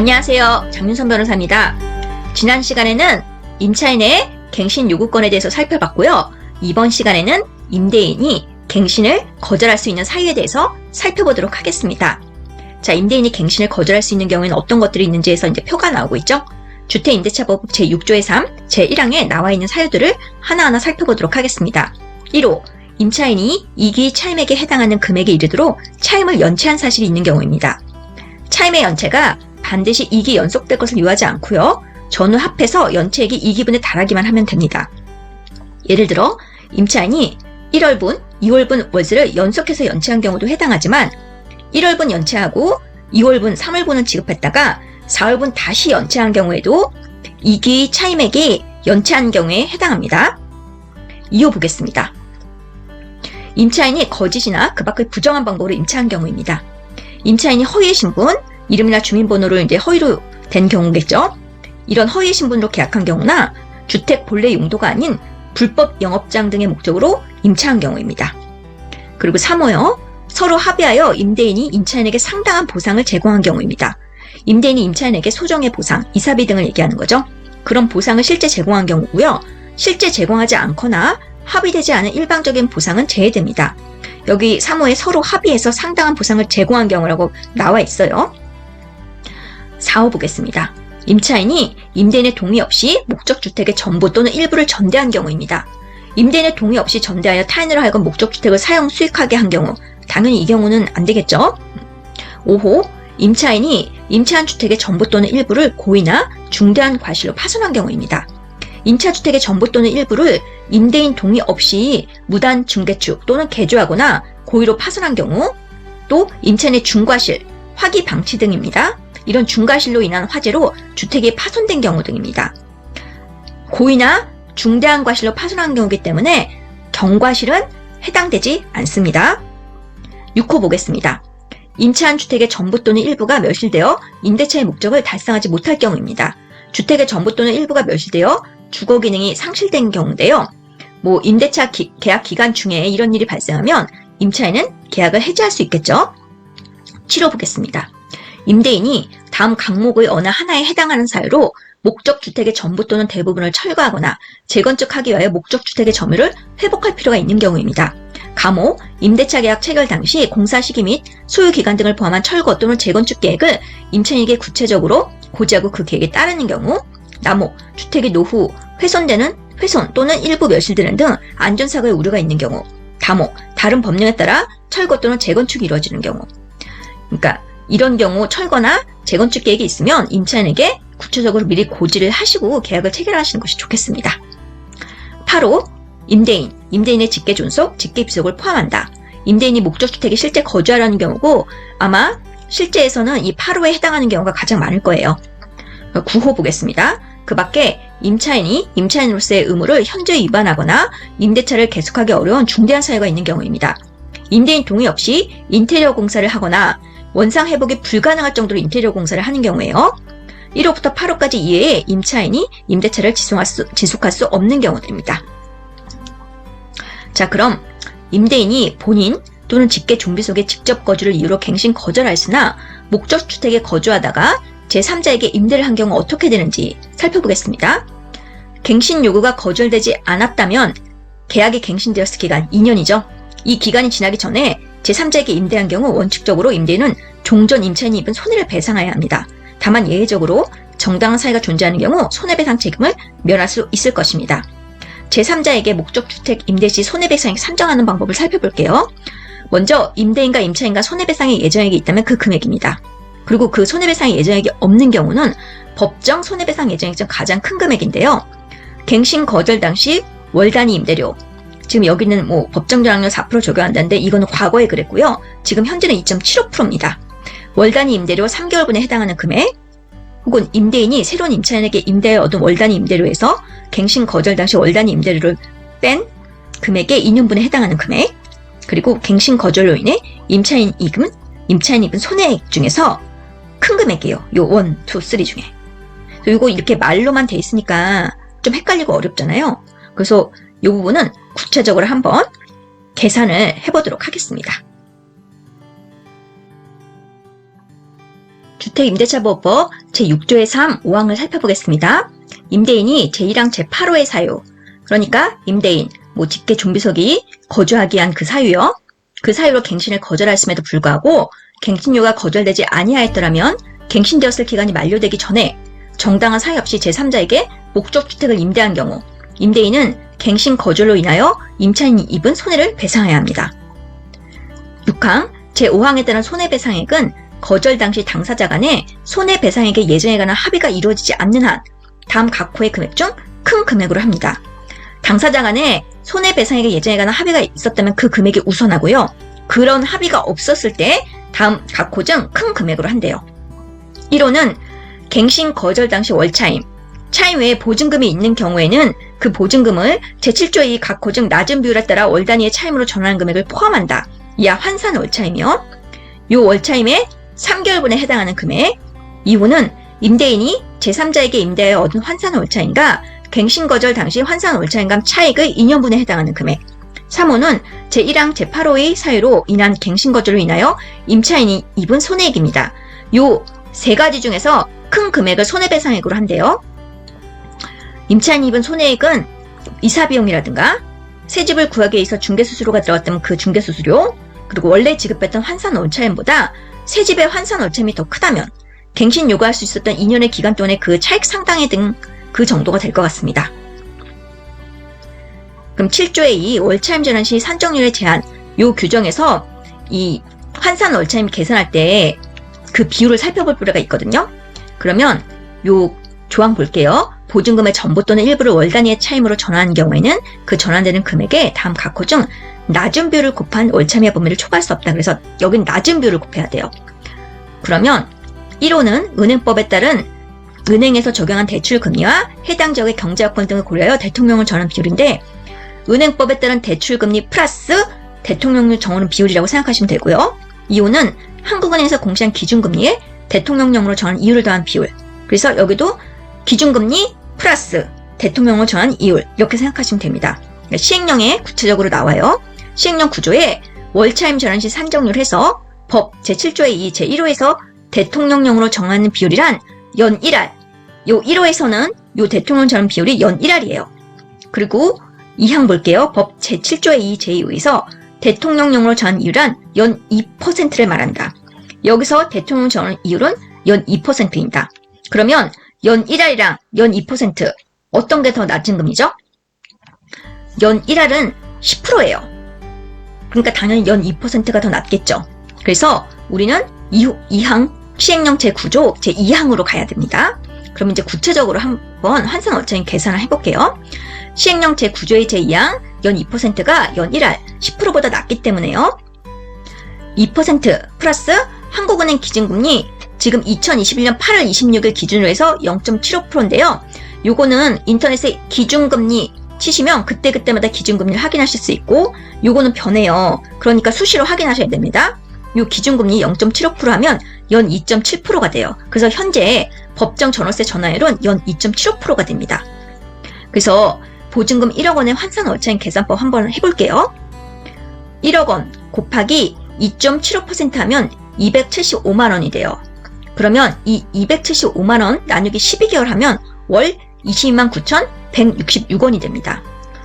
안녕하세요. 장윤선 변호사입니다. 지난 시간에는 임차인의 갱신 요구권에 대해서 살펴봤고요. 이번 시간에는 임대인이 갱신을 거절할 수 있는 사유에 대해서 살펴보도록 하겠습니다. 자, 임대인이 갱신을 거절할 수 있는 경우에는 어떤 것들이 있는지에서 이제 표가 나오고 있죠. 주택임대차법 제6조의 3, 제1항에 나와 있는 사유들을 하나하나 살펴보도록 하겠습니다. 1호, 임차인이 이기 차임액에 해당하는 금액에 이르도록 차임을 연체한 사실이 있는 경우입니다. 차임의 연체가 반드시 2기 연속될 것을 요하지 않고요. 전후 합해서 연체액이 2기분에 달하기만 하면 됩니다. 예를 들어 임차인이 1월분, 2월분 월세를 연속해서 연체한 경우도 해당하지만 1월분 연체하고 2월분, 3월분은 지급했다가 4월분 다시 연체한 경우에도 2기 차임액이 연체한 경우에 해당합니다. 이어 보겠습니다. 임차인이 거짓이나 그 밖의 부정한 방법으로 임차한 경우입니다. 임차인이 허위의 신분, 이름이나 주민번호를 이제 허위로 된 경우겠죠. 이런 허위의 신분으로 계약한 경우나 주택 본래 용도가 아닌 불법 영업장 등의 목적으로 임차한 경우입니다. 그리고 3호요. 서로 합의하여 임대인이 임차인에게 상당한 보상을 제공한 경우입니다. 임대인이 임차인에게 소정의 보상, 이사비 등을 얘기하는 거죠. 그런 보상을 실제 제공한 경우고요. 실제 제공하지 않거나 합의되지 않은 일방적인 보상은 제외됩니다. 여기 3호에 서로 합의해서 상당한 보상을 제공한 경우라고 나와 있어요. 4호 보겠습니다. 임차인이 임대인의 동의 없이 목적주택의 전부 또는 일부를 전대한 경우입니다. 임대인의 동의 없이 전대하여 타인으로 하여금 목적주택을 사용 수익하게 한 경우, 당연히 이 경우는 안 되겠죠. 5호, 임차인이 임차한 주택의 전부 또는 일부를 고의나 중대한 과실로 파손한 경우입니다. 임차주택의 전부 또는 일부를 임대인 동의 없이 무단 중개축 또는 개조하거나 고의로 파손한 경우, 또 임차인의 중과실, 화기 방치 등입니다. 이런 중과실로 인한 화재로 주택이 파손된 경우 등입니다. 고의나 중대한 과실로 파손한 경우이기 때문에 경과실은 해당되지 않습니다. 6호 보겠습니다. 임차한 주택의 전부 또는 일부가 멸실되어 임대차의 목적을 달성하지 못할 경우입니다. 주택의 전부 또는 일부가 멸실되어 주거 기능이 상실된 경우인데요. 임대차 계약 기간 중에 이런 일이 발생하면 임차인은 계약을 해지할 수 있겠죠. 7호 보겠습니다. 임대인이 다음 항목의 어느 하나에 해당하는 사유로 목적주택의 전부 또는 대부분을 철거하거나 재건축하기 위하여 목적주택의 점유를 회복할 필요가 있는 경우입니다. 감호, 임대차 계약 체결 당시 공사 시기 및 소요 기간 등을 포함한 철거 또는 재건축 계획을 임차인에게 구체적으로 고지하고 그 계획에 따르는 경우, 남호, 주택이 노후 훼손되는 훼손 또는 일부 멸실되는 등 안전사고의 우려가 있는 경우, 담호, 다른 법령에 따라 철거 또는 재건축이 이루어지는 경우. 그러니까 이런 경우 철거나 재건축 계획이 있으면 임차인에게 구체적으로 미리 고지를 하시고 계약을 체결하시는 것이 좋겠습니다. 8호, 임대인의 직계존속, 직계입속을 포함한다. 임대인이 목적주택에 실제 거주하려는 경우고 아마 실제에서는 이 8호에 해당하는 경우가 가장 많을 거예요. 9호 보겠습니다. 그 밖에 임차인이 임차인으로서의 의무를 현저히 위반하거나 임대차를 계속하기 어려운 중대한 사유가 있는 경우입니다. 임대인 동의 없이 인테리어 공사를 하거나 원상 회복이 불가능할 정도로 인테리어 공사를 하는 경우에요. 1호부터 8호까지 이외에 임차인이 임대차를 지속할 수 없는 경우들입니다. 자, 그럼 임대인이 본인 또는 직계 종비속에 직접 거주를 이유로 갱신 거절하였으나 목적주택에 거주하다가 제3자에게 임대를 한 경우 어떻게 되는지 살펴보겠습니다. 갱신 요구가 거절되지 않았다면 계약이 갱신되었을 기간 2년이죠. 이 기간이 지나기 전에 제3자에게 임대한 경우 원칙적으로 임대인은 종전 임차인이 입은 손해를 배상해야 합니다. 다만 예외적으로 정당한 사유가 존재하는 경우 손해배상 책임을 면할 수 있을 것입니다. 제3자에게 목적주택 임대 시 손해배상액 산정하는 방법을 살펴볼게요. 먼저 임대인과 임차인과 손해배상의 예정액이 있다면 그 금액입니다. 그리고 그 손해배상의 예정액이 없는 경우는 법정 손해배상 예정액 중 가장 큰 금액인데요. 갱신 거절 당시 월 단위 임대료, 지금 여기는 법정 저항료 4% 적용한다는데 이거는 과거에 그랬고요. 지금 현재는 2.75%입니다. 월 단위 임대료 3개월분에 해당하는 금액, 혹은 임대인이 새로운 임차인에게 임대하여 얻은 월 단위 임대료에서 갱신 거절 당시 월 단위 임대료를 뺀 금액의 2년분에 해당하는 금액, 그리고 갱신 거절로 인해 임차인이 입은 손해액 중에서 큰 금액이에요. 요 1, 2, 3 중에. 이거 이렇게 말로만 돼 있으니까 좀 헷갈리고 어렵잖아요. 그래서 이 부분은 구체적으로 한번 계산을 해보도록 하겠습니다. 주택임대차보호법 제6조의 3, 5항을 살펴보겠습니다. 임대인이 제1항 제8호의 사유, 그러니까 임대인, 집계 좀비석이 거주하기 위한 그 사유요. 그 사유로 갱신을 거절하였음에도 불구하고 갱신료가 거절되지 아니하였더라면 갱신되었을 기간이 만료되기 전에 정당한 사유 없이 제3자에게 목적주택을 임대한 경우 임대인은 갱신 거절로 인하여 임차인이 입은 손해를 배상해야 합니다. 6항 제5항에 따른 손해배상액은 거절 당시 당사자 간에 손해배상액의 예정에 관한 합의가 이루어지지 않는 한 다음 각 호의 금액 중 큰 금액으로 합니다. 당사자 간에 손해배상액의 예정에 관한 합의가 있었다면 그 금액이 우선하고요. 그런 합의가 없었을 때 다음 각 호 중 큰 금액으로 한대요. 1호는 갱신 거절 당시 월차임, 차임 외에 보증금이 있는 경우에는 그 보증금을 제7조의 각 호 중 낮은 비율에 따라 월 단위의 차임으로 전환하는 금액을 포함한다. 이하 환산 월차이며 요 월차임의 3개월분에 해당하는 금액. 2호는 임대인이 제3자에게 임대하여 얻은 환산 월차임과 갱신 거절 당시 환산 월차임과 차익의 2년분에 해당하는 금액. 3호는 제1항 제8호의 사유로 인한 갱신 거절로 인하여 임차인이 입은 손해액입니다. 요 세 가지 중에서 큰 금액을 손해배상액으로 한대요. 임차인이 입은 손해액은 이사비용이라든가 새집을 구하기 위해서 중개수수료가 들어갔다면 그 중개수수료, 그리고 원래 지급했던 환산 월차임보다 새집의 환산 월차임이 더 크다면 갱신 요구할 수 있었던 2년의 기간 동안의 그 차익 상당액 등 그 정도가 될 것 같습니다. 그럼 7조의 2 월차임 전환 시 산정률의 제한, 요 규정에서 이 환산 월차임 계산할 때 그 비율을 살펴볼 필요가 있거든요. 그러면 요 조항 볼게요. 보증금의 전부 또는 일부를 월 단위의 차임으로 전환한 경우에는 그 전환되는 금액에 다음 각 호 중 낮은 비율을 곱한 월차임의 범위를 초과할 수 없다. 그래서 여긴 낮은 비율을 곱해야 돼요. 그러면 1호는 은행법에 따른 은행에서 적용한 대출금리와 해당 지역의 경제여건 등을 고려하여 대통령을 정하는 비율인데, 은행법에 따른 대출금리 플러스 대통령령 정하는 비율이라고 생각하시면 되고요. 2호는 한국은행에서 공시한 기준금리에 대통령령으로 정한 이율을 더한 비율. 그래서 여기도 기준금리 플러스 대통령을 정한 이율, 이렇게 생각하시면 됩니다. 시행령에 구체적으로 나와요. 시행령 구조에 월차임 전환 시 산정률 해서 법 제7조의 2 제1호에서 대통령령으로 정하는 비율이란 연 1할, 요 1호에서는 요 대통령 전환 비율이 연 1할이에요. 그리고 2항 볼게요. 법 제7조의 2 제2호에서 대통령령으로 정한 이율은 연 2%를 말한다. 여기서 대통령 정한 이율은 연 2%입니다. 그러면 연 1할이랑 연 2% 어떤 게 더 낮은 금리죠? 연 1할은 10%예요. 그러니까 당연히 연 2%가 더 낮겠죠. 그래서 우리는 2항 시행령 제9조 제2항으로 가야 됩니다. 그럼 이제 구체적으로 한번 환산 월차임 계산을 해볼게요. 시행령 제9조의 제2항 연 2%가 연 1할 10%보다 낮기 때문에요. 2% 플러스 한국은행 기준금리 지금 2021년 8월 26일 기준으로 해서 0.75%인데요. 요거는 인터넷에 기준금리 치시면 그때그때마다 기준금리를 확인하실 수 있고, 요거는 변해요. 그러니까 수시로 확인하셔야 됩니다. 요 기준금리 0.75% 하면 연 2.7%가 돼요. 그래서 현재 법정 전월세 전환율은 연 2.75%가 됩니다. 그래서 보증금 1억 원의 환산 월차임 계산법 한번 해볼게요. 1억 원 곱하기 2.75% 하면 275만 원이 돼요. 그러면 이 275만 원 나누기 12개월 하면 월 22만 9,166원이 됩니다.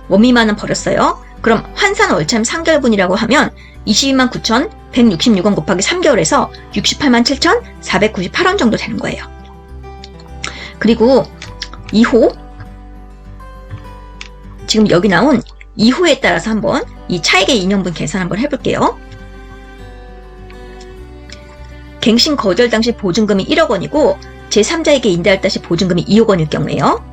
원미만은 버렸어요. 그럼 환산 월차임 3개월분이라고 하면 22만 9,166원 곱하기 3개월에서 68만 7,498원 정도 되는 거예요. 그리고 2호, 지금 여기 나온 2호에 따라서 한번 이 차익의 2년분 계산 한번 해볼게요. 갱신 거절 당시 보증금이 1억 원이고 제3자에게 임대할 당시 보증금이 2억 원일 경우에요.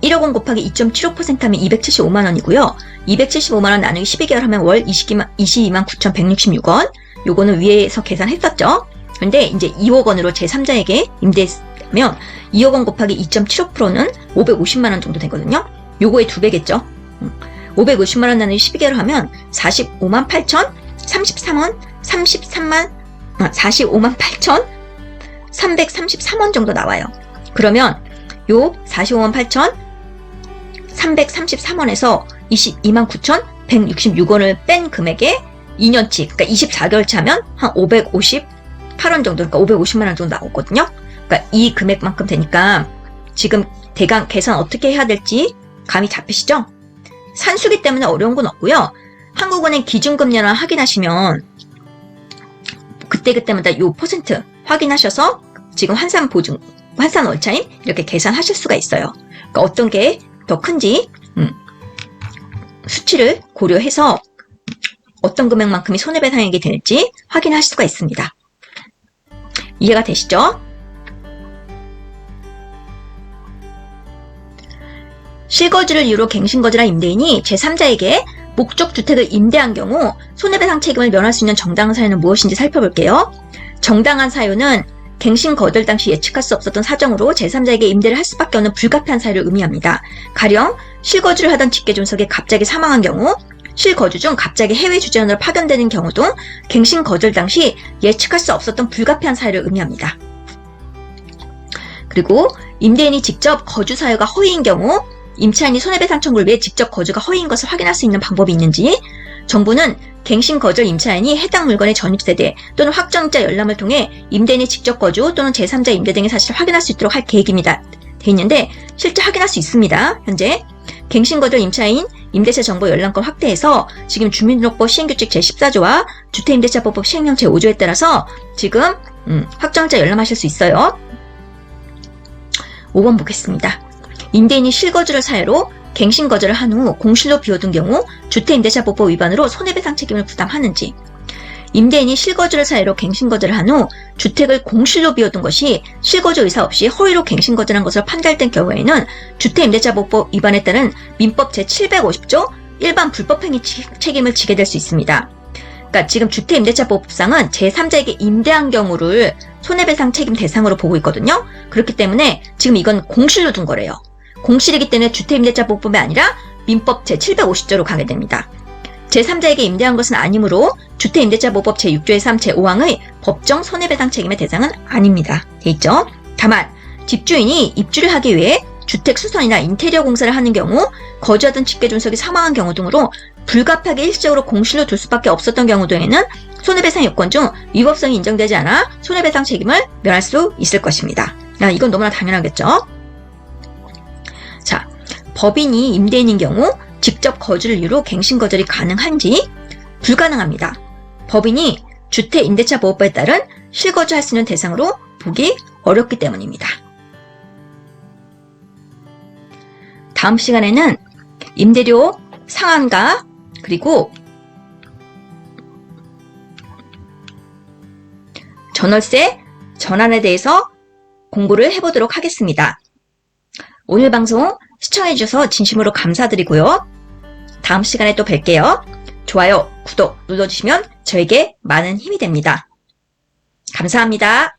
1억 원 곱하기 2.75% 하면 275만 원이고요. 275만 원 나누기 12개월 하면 월 22만 9,166원. 요거는 위에서 계산했었죠. 그런데 이제 2억 원으로 제3자에게 임대하면 2억 원 곱하기 2.75%는 550만 원 정도 되거든요. 요거의 2배겠죠. 550만 원 나누기 12개월 하면 45만 8,033원, 45만 8,333원 정도 나와요. 그러면 요 45만 8,333원에서 22만 9,166원을 뺀 금액에 2년치, 그러니까 24개월치 하면 한 8원 정도, 그러니까 550만 원 정도 나오거든요. 그러니까 이 금액만큼 되니까 지금 대강 계산 어떻게 해야 될지 감이 잡히시죠? 산수기 때문에 어려운 건 없고요. 한국은행 기준금리나 확인하시면 그때그때마다 요 퍼센트 확인하셔서 지금 환산 보증, 환산 월차임 이렇게 계산하실 수가 있어요. 그러니까 어떤 게 더 큰지 수치를 고려해서 어떤 금액만큼이 손해배상액이 될지 확인하실 수가 있습니다. 이해가 되시죠? 실거주를 이유로 갱신거주한 임대인이 제3자에게 목적주택을 임대한 경우 손해배상 책임을 면할 수 있는 정당한 사유는 무엇인지 살펴볼게요. 정당한 사유는 갱신 거절 당시 예측할 수 없었던 사정으로 제3자에게 임대를 할 수밖에 없는 불가피한 사유를 의미합니다. 가령 실거주를 하던 직계존속이 갑자기 사망한 경우, 실거주 중 갑자기 해외 주재원으로 파견되는 경우 등 갱신 거절 당시 예측할 수 없었던 불가피한 사유를 의미합니다. 그리고 임대인이 직접 거주 사유가 허위인 경우 임차인이 손해배상 청구를 위해 직접 거주가 허위인 것을 확인할 수 있는 방법이 있는지, 정부는 갱신 거절 임차인이 해당 물건의 전입세대 또는 확정자 열람을 통해 임대인이 직접 거주 또는 제3자 임대 등의 사실을 확인할 수 있도록 할 계획입니다. 돼 있는데 실제 확인할 수 있습니다. 현재 갱신 거절 임차인 임대차 정보 열람권 확대해서 지금 주민등록법 시행규칙 제14조와 주택임대차법법 시행령 제5조에 따라서 지금 확정자 열람하실 수 있어요. 5번 보겠습니다. 임대인이 실거주를 사유로 갱신 거절을 한 후 공실로 비워둔 경우 주택임대차법법 위반으로 손해배상 책임을 부담하는지, 임대인이 실거주를 사유로 갱신 거절을 한 후 주택을 공실로 비워둔 것이 실거주 의사 없이 허위로 갱신 거절한 것으로 판단된 경우에는 주택임대차법법 위반에 따른 민법 제750조 일반 불법행위 책임을 지게 될 수 있습니다. 그러니까 지금 주택임대차법상은 제3자에게 임대한 경우를 손해배상 책임 대상으로 보고 있거든요. 그렇기 때문에 지금 이건 공실로 둔 거래요. 공실이기 때문에 주택임대차법법이 아니라 민법 제750조로 가게 됩니다. 제3자에게 임대한 것은 아니므로 주택임대차법법 제6조의 3, 제5항의 법정 손해배상 책임의 대상은 아닙니다. 돼 있죠? 다만 집주인이 입주를 하기 위해 주택 수선이나 인테리어 공사를 하는 경우, 거주하던 직계존속이 사망한 경우 등으로 불가피하게 일시적으로 공실로 둘 수밖에 없었던 경우 등에는 손해배상 요건 중 위법성이 인정되지 않아 손해배상 책임을 면할 수 있을 것입니다. 이건 너무나 당연하겠죠? 자, 법인이 임대인인 경우 직접 거주를 이유로 갱신 거절이 가능한지? 불가능합니다. 법인이 주택임대차보호법에 따른 실거주할 수 있는 대상으로 보기 어렵기 때문입니다. 다음 시간에는 임대료 상한가 그리고 전월세 전환에 대해서 공부를 해보도록 하겠습니다. 오늘 방송 시청해주셔서 진심으로 감사드리고요. 다음 시간에 또 뵐게요. 좋아요, 구독 눌러주시면 저에게 많은 힘이 됩니다. 감사합니다.